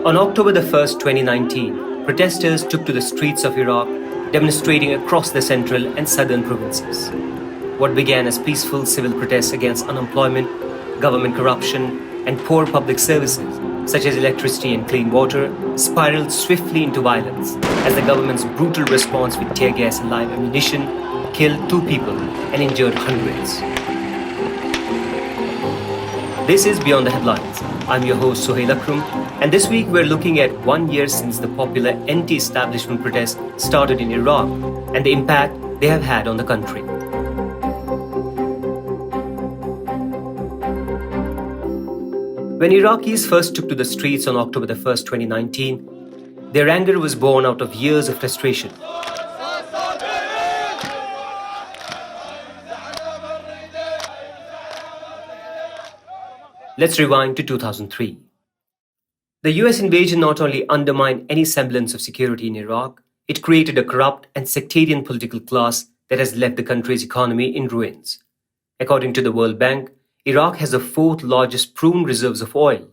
On October the 1st, 2019, protesters took to the streets of Iraq, demonstrating across the central and southern provinces. What began as peaceful civil protests against unemployment, government corruption, and poor public services, such as electricity and clean water, spiraled swiftly into violence as the government's brutal response with tear gas and live ammunition killed 2 people and injured hundreds. This is Beyond the Headlines. I'm your host Suhail Akram, and this week we're looking at 1 year since the popular anti-establishment protests started in Iraq and the impact they have had on the country. When Iraqis first took to the streets on October the 1st, 2019, their anger was born out of years of frustration. Let's rewind to 2003. The US invasion not only undermined any semblance of security in Iraq, it created a corrupt and sectarian political class that has left the country's economy in ruins. According to the World Bank, Iraq has the 4th largest proven reserves of oil.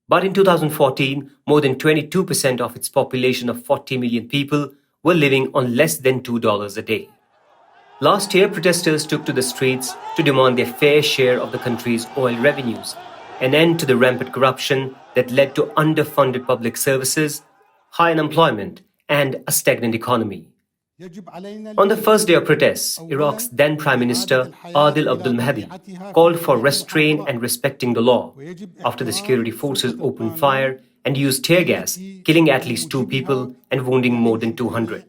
But in 2014, more than 22% of its population of 40 million people were living on less than $2 a day. Last year, protesters took to the streets to demand their fair share of the country's oil revenues, an end to the rampant corruption that led to underfunded public services, high unemployment, and a stagnant economy. On the first day of protests, Iraq's then Prime Minister Adil Abdul Mahdi called for restraint and respecting the law after the security forces opened fire and used tear gas, killing at least 2 people and wounding more than 200.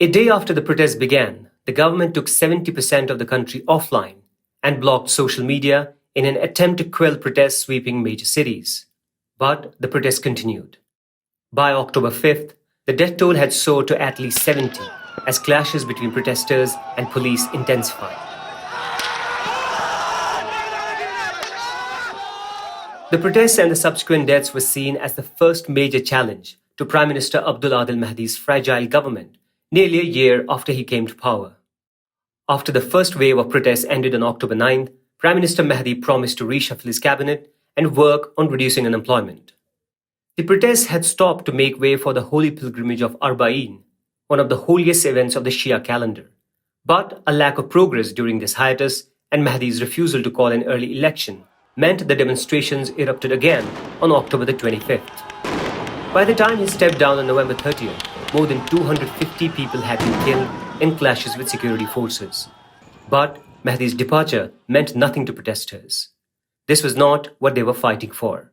A day after the protests began, the government took 70% of the country offline and blocked social media in an attempt to quell protests sweeping major cities. But the protests continued. By October 5th, the death toll had soared to at least 70 as clashes between protesters and police intensified. The protests and the subsequent deaths were seen as the first major challenge to Prime Minister Abdul Adil Mahdi's fragile government, nearly a year after he came to power. After the first wave of protests ended on October 9th, Prime Minister Mahdi promised to reshuffle his cabinet and work on reducing unemployment. The protests had stopped to make way for the holy pilgrimage of Arba'een, one of the holiest events of the Shia calendar. But a lack of progress during this hiatus and Mahdi's refusal to call an early election meant the demonstrations erupted again on October the 25th. By the time he stepped down on November 30th, more than 250 people had been killed in clashes with security forces. But Mahdi's departure meant nothing to protesters. This was not what they were fighting for.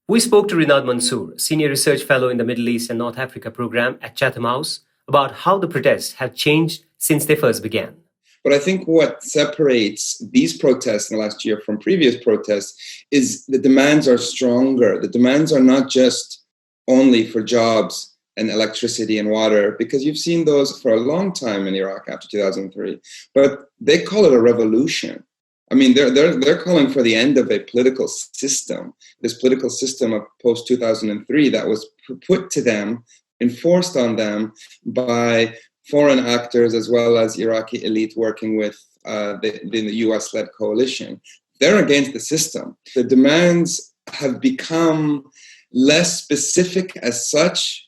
We spoke to Renad Mansour, Senior Research Fellow in the Middle East and North Africa program at Chatham House, about how the protests have changed since they first began. But I think what separates these protests in the last year from previous protests is the demands are stronger. The demands are not just only for jobs and electricity and water, because you've seen those for a long time in Iraq after 2003. But they call it a revolution. I mean, they're calling for the end of a political system, this political system of post-2003 that was put to them, enforced on them by foreign actors as well as Iraqi elite working with the US-led coalition. They're against the system. The demands have become less specific as such,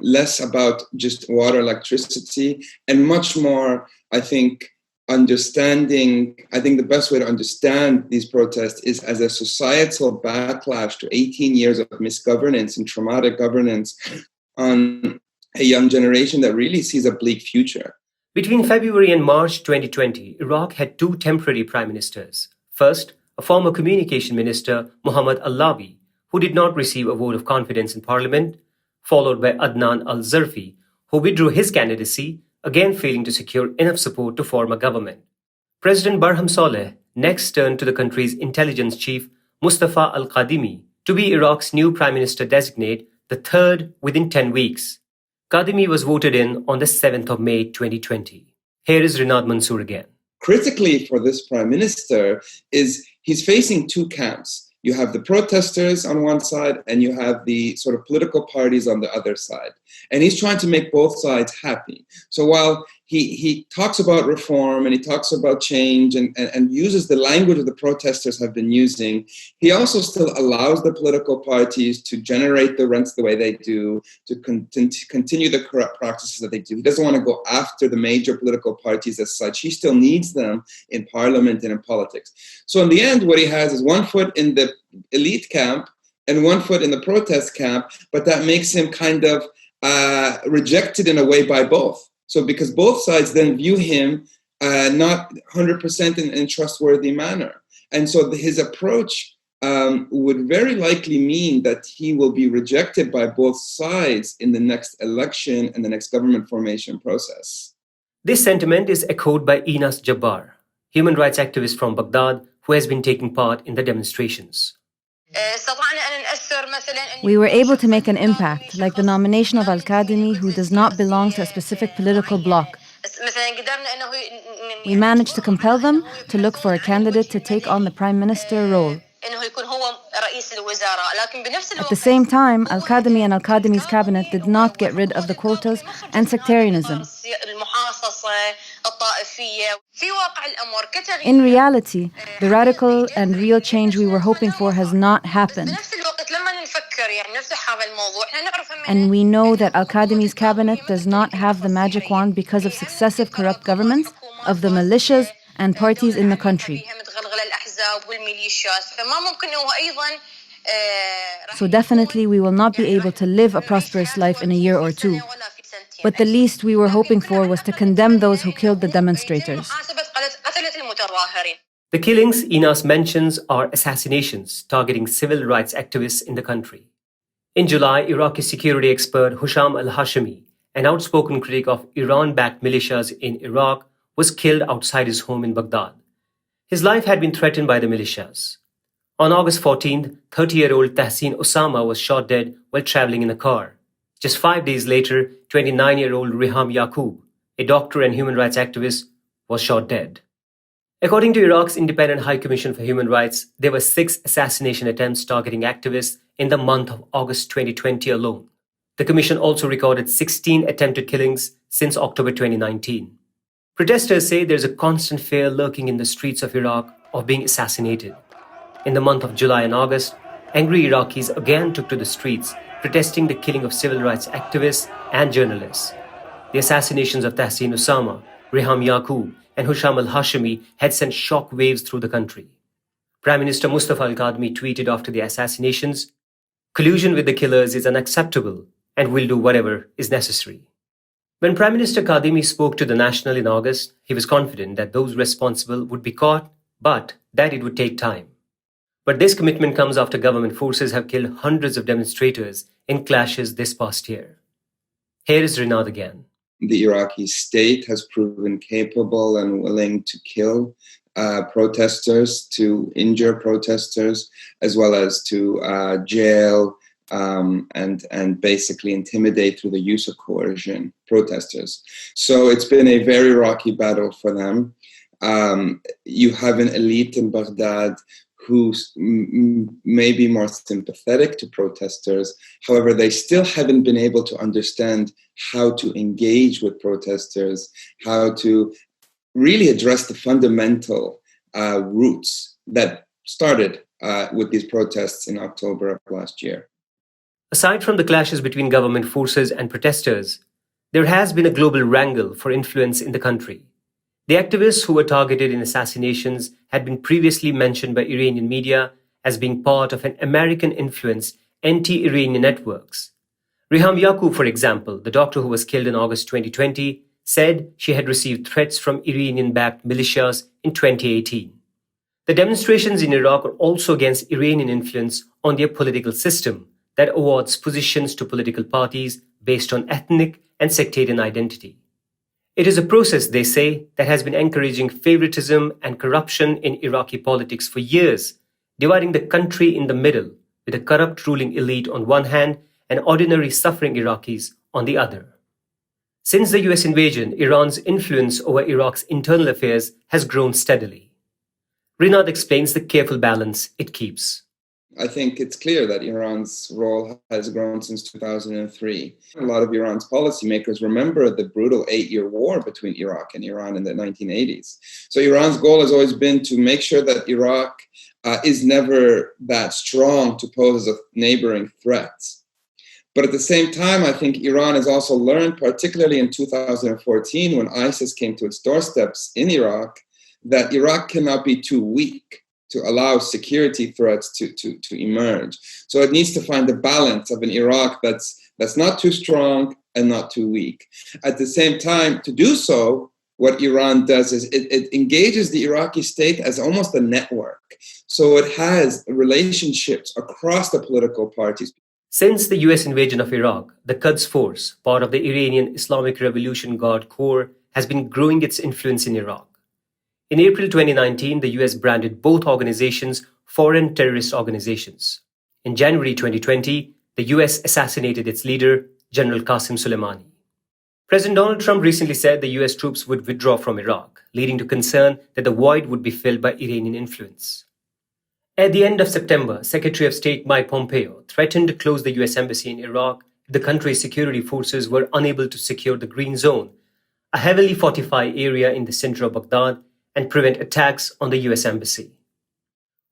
less about just water, electricity, and much more, I think, understanding. I think the best way to understand these protests is as a societal backlash to 18 years of misgovernance and traumatic governance on a young generation that really sees a bleak future. Between February and March 2020, Iraq had 2 temporary prime ministers. First, a former communication minister, Muhammad Allawi, who did not receive a vote of confidence in parliament, followed by Adnan al-Zarfi, who withdrew his candidacy, again failing to secure enough support to form a government. President Barham Saleh next turned to the country's intelligence chief, Mustafa al-Qadimi, to be Iraq's new prime minister designate, the 3rd within 10 weeks. Qadimi was voted in on the 7th of May 2020. Here is Renad Mansour again. Critically for this prime minister is he's facing 2 camps. You have the protesters on one side and you have the sort of political parties on the other side. And he's trying to make both sides happy. So while he talks about reform and he talks about change and uses the language that the protesters have been using. He also still allows the political parties to generate the rents the way they do, to continue the corrupt practices that they do. He doesn't want to go after the major political parties as such. He still needs them in parliament and in politics. So in the end, what he has is one foot in the elite camp and one foot in the protest camp, but that makes him kind of rejected in a way by both. So because both sides then view him not 100% in trustworthy manner. And so his approach would very likely mean that he will be rejected by both sides in the next election and the next government formation process. This sentiment is echoed by Inas Jabbar, human rights activist from Baghdad, who has been taking part in the demonstrations. We were able to make an impact, like the nomination of Al-Kadhimi, who does not belong to a specific political bloc. We managed to compel them to look for a candidate to take on the prime minister role. At the same time, Al-Kadhimi and Al-Kadhimi's cabinet did not get rid of the quotas and sectarianism. In reality, the radical and real change we were hoping for has not happened. And we know that Al-Kadhimi's cabinet does not have the magic wand because of successive corrupt governments of the militias and parties in the country. So definitely we will not be able to live a prosperous life in a year or two. But the least we were hoping for was to condemn those who killed the demonstrators. The killings Inas mentions are assassinations targeting civil rights activists in the country. In July, Iraqi security expert Husham al-Hashimi, an outspoken critic of Iran-backed militias in Iraq, was killed outside his home in Baghdad. His life had been threatened by the militias. On August 14th, 30-year-old Tahsin Osama was shot dead while traveling in a car. Just 5 days later, 29-year-old Riham Yaqub, a doctor and human rights activist, was shot dead. According to Iraq's Independent High Commission for Human Rights, there were 6 assassination attempts targeting activists in the month of August 2020 alone. The commission also recorded 16 attempted killings since October 2019. Protesters say there's a constant fear lurking in the streets of Iraq of being assassinated. In the month of July and August, angry Iraqis again took to the streets, protesting the killing of civil rights activists and journalists. The assassinations of Tahsin Osama, Riham Yaqub, and Husham al-Hashimi had sent shock waves through the country. Prime Minister Mustafa al-Kadhimi tweeted after the assassinations, "Collusion with the killers is unacceptable and we'll do whatever is necessary." When Prime Minister Kadhimi spoke to the National in August, he was confident that those responsible would be caught, but that it would take time. But this commitment comes after government forces have killed hundreds of demonstrators in clashes this past year. Here is Renad again. The Iraqi state has proven capable and willing to kill protesters, to injure protesters, as well as to jail and basically intimidate through the use of coercion protesters. So it's been a very rocky battle for them. You have an elite in Baghdad who may be more sympathetic to protesters. However, they still haven't been able to understand how to engage with protesters, how to really address the fundamental roots that started with these protests in October of last year. Aside from the clashes between government forces and protesters, there has been a global wrangle for influence in the country. The activists who were targeted in assassinations had been previously mentioned by Iranian media as being part of an American-influenced anti-Iranian networks. Riham Yaqub, for example, the doctor who was killed in August 2020, said she had received threats from Iranian-backed militias in 2018. The demonstrations in Iraq are also against Iranian influence on their political system that awards positions to political parties based on ethnic and sectarian identity. It is a process, they say, that has been encouraging favoritism and corruption in Iraqi politics for years, dividing the country in the middle, with a corrupt ruling elite on one hand and ordinary suffering Iraqis on the other. Since the US invasion, Iran's influence over Iraq's internal affairs has grown steadily. Renad explains the careful balance it keeps. I think it's clear that Iran's role has grown since 2003. A lot of Iran's policymakers remember the brutal 8-year war between Iraq and Iran in the 1980s. So Iran's goal has always been to make sure that Iraq is never that strong to pose a neighboring threat. But at the same time, I think Iran has also learned, particularly in 2014, when ISIS came to its doorsteps in Iraq, that Iraq cannot be too weak to allow security threats to emerge. So it needs to find a balance of an Iraq that's not too strong and not too weak. At the same time, to do so, what Iran does is it engages the Iraqi state as almost a network. So it has relationships across the political parties. Since the US invasion of Iraq, the Quds Force, part of the Iranian Islamic Revolution Guard Corps, has been growing its influence in Iraq. In April 2019, the US branded both organizations foreign terrorist organizations. In January 2020, the US assassinated its leader, General Qasem Soleimani. President Donald Trump recently said the US troops would withdraw from Iraq, leading to concern that the void would be filled by Iranian influence. At the end of September, Secretary of State Mike Pompeo threatened to close the US embassy in Iraq if the country's security forces were unable to secure the Green Zone, a heavily fortified area in the center of Baghdad, and prevent attacks on the US embassy.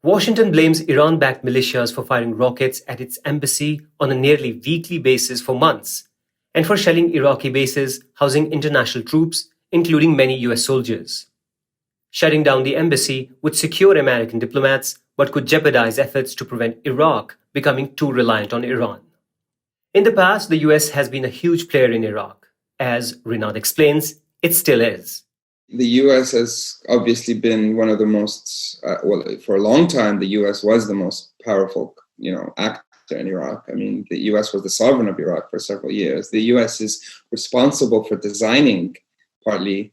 Washington blames Iran-backed militias for firing rockets at its embassy on a nearly weekly basis for months, and for shelling Iraqi bases housing international troops, including many US soldiers. Shutting down the embassy would secure American diplomats, but could jeopardize efforts to prevent Iraq becoming too reliant on Iran. In the past, the US has been a huge player in Iraq. As Renad explains, it still is. The US has obviously been one of the most, for a long time, the US was the most powerful, actor in Iraq. I mean, the US was the sovereign of Iraq for several years. The US is responsible for designing, partly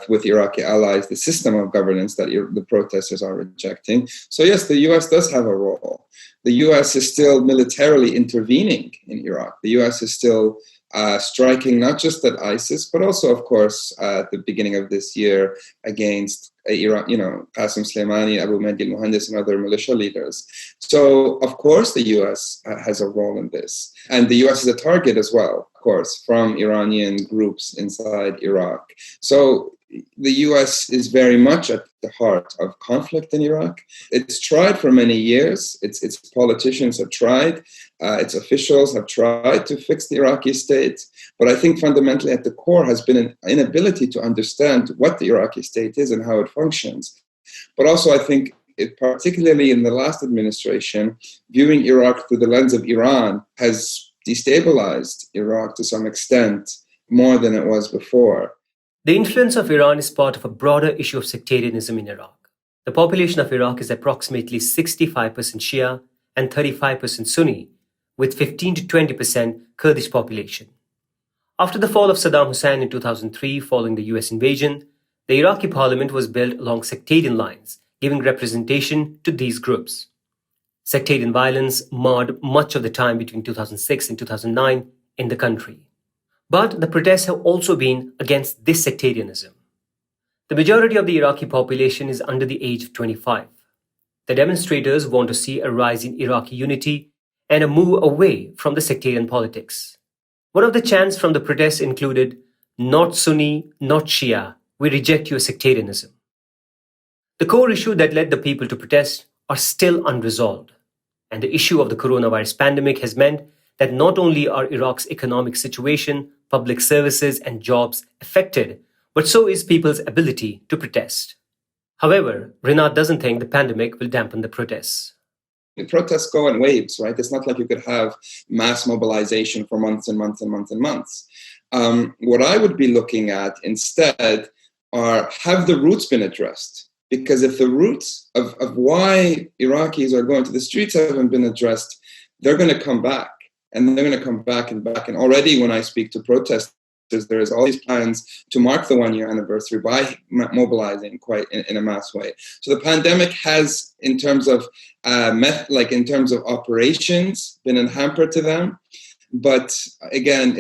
with Iraqi allies, the system of governance that the protesters are rejecting. So yes, the US does have a role. The US is still militarily intervening in Iraq. The US is still striking not just at ISIS, but also, of course, at the beginning of this year against Iran, Qasem Soleimani, Abu Mahdi al-Muhandis, and other militia leaders. So, of course, the US has a role in this. And the US is a target as well, of course, from Iranian groups inside Iraq. So the US is very much at the heart of conflict in Iraq. It's tried for many years. Its politicians have tried. Its officials have tried to fix the Iraqi state. But I think fundamentally at the core has been an inability to understand what the Iraqi state is and how it functions. But also I think, particularly in the last administration, viewing Iraq through the lens of Iran has destabilized Iraq to some extent more than it was before. The influence of Iran is part of a broader issue of sectarianism in Iraq. The population of Iraq is approximately 65% Shia and 35% Sunni, with 15 to 20% Kurdish population. After the fall of Saddam Hussein in 2003 following the US invasion, the Iraqi parliament was built along sectarian lines, giving representation to these groups. Sectarian violence marred much of the time between 2006 and 2009 in the country. But the protests have also been against this sectarianism. The majority of the Iraqi population is under the age of 25. The demonstrators want to see a rise in Iraqi unity and a move away from the sectarian politics. One of the chants from the protests included, "Not Sunni, not Shia, we reject your sectarianism." The core issue that led the people to protest are still unresolved. And the issue of the coronavirus pandemic has meant that not only are Iraq's economic situation, public services, and jobs affected, but so is people's ability to protest. However, Renad doesn't think the pandemic will dampen the protests. The protests go in waves, right? It's not like you could have mass mobilization for months and months and months and months. What I would be looking at instead are, have the roots been addressed? Because if the roots of why Iraqis are going to the streets haven't been addressed, they're going to come back. And they're going to come back and back. And already when I speak to protesters, there is all these plans to mark the 1-year anniversary by mobilizing quite in a mass way. So the pandemic has, in terms of operations, been a hamper to them. But again,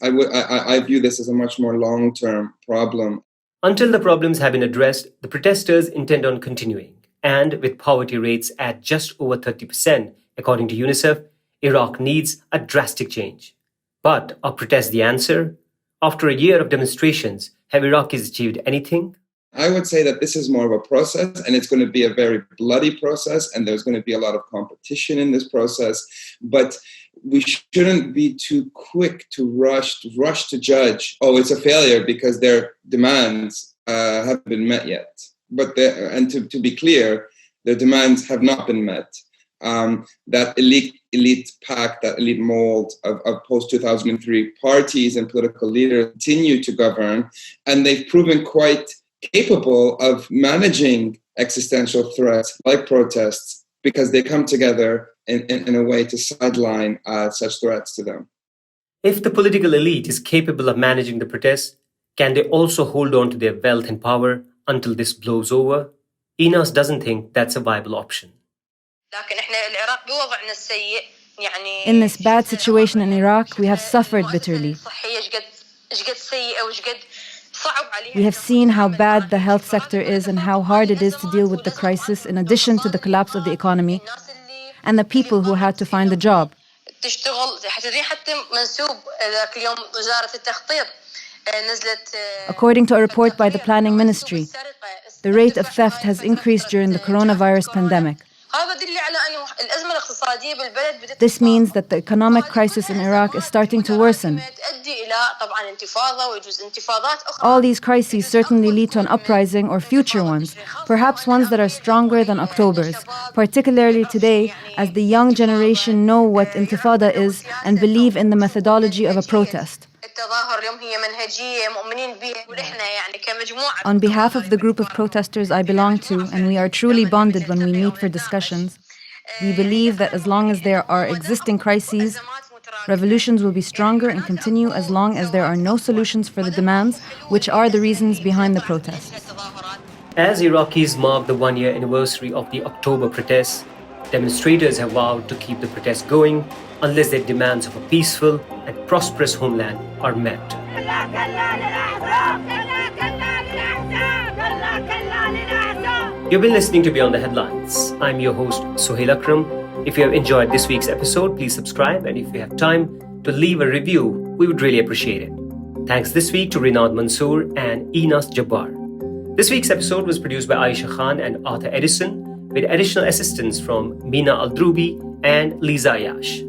I view this as a much more long-term problem. Until the problems have been addressed, the protesters intend on continuing. And with poverty rates at just over 30%, according to UNICEF, Iraq needs a drastic change. But are protests the answer? After a year of demonstrations, have Iraqis achieved anything? I would say that this is more of a process, and it's going to be a very bloody process, and there's going to be a lot of competition in this process. But we shouldn't be too quick to rush to judge, oh, it's a failure because their demands haven't been met yet. But to be clear, their demands have not been met. That elite pact, that elite mold of post-2003 parties and political leaders continue to govern, and they've proven quite capable of managing existential threats like protests because they come together in a way to sideline such threats to them. If the political elite is capable of managing the protests, can they also hold on to their wealth and power until this blows over? Inas doesn't think that's a viable option. In this bad situation in Iraq, we have suffered bitterly. We have seen how bad the health sector is and how hard it is to deal with the crisis in addition to the collapse of the economy and the people who had to find a job. According to a report by the Planning Ministry, the rate of theft has increased during the coronavirus pandemic. This means that the economic crisis in Iraq is starting to worsen. All these crises certainly lead to an uprising or future ones, perhaps ones that are stronger than October's, particularly today as the young generation know what intifada is and believe in the methodology of a protest. On behalf of the group of protesters I belong to, and we are truly bonded when we meet for discussions, we believe that as long as there are existing crises, revolutions will be stronger and continue as long as there are no solutions for the demands, which are the reasons behind the protests. As Iraqis mark the one-year anniversary of the October protests, demonstrators have vowed to keep the protests going unless their demands of a peaceful and prosperous homeland are met. You've been listening to Beyond the Headlines. I'm your host, Suhail Akram. If you have enjoyed this week's episode, please subscribe, and if you have time to leave a review, we would really appreciate it. Thanks this week to Renad Mansour and Inas Jabbar. This week's episode was produced by Aisha Khan and Arthur Edison, with additional assistance from Mina Aldrubi and Lisa Ayash.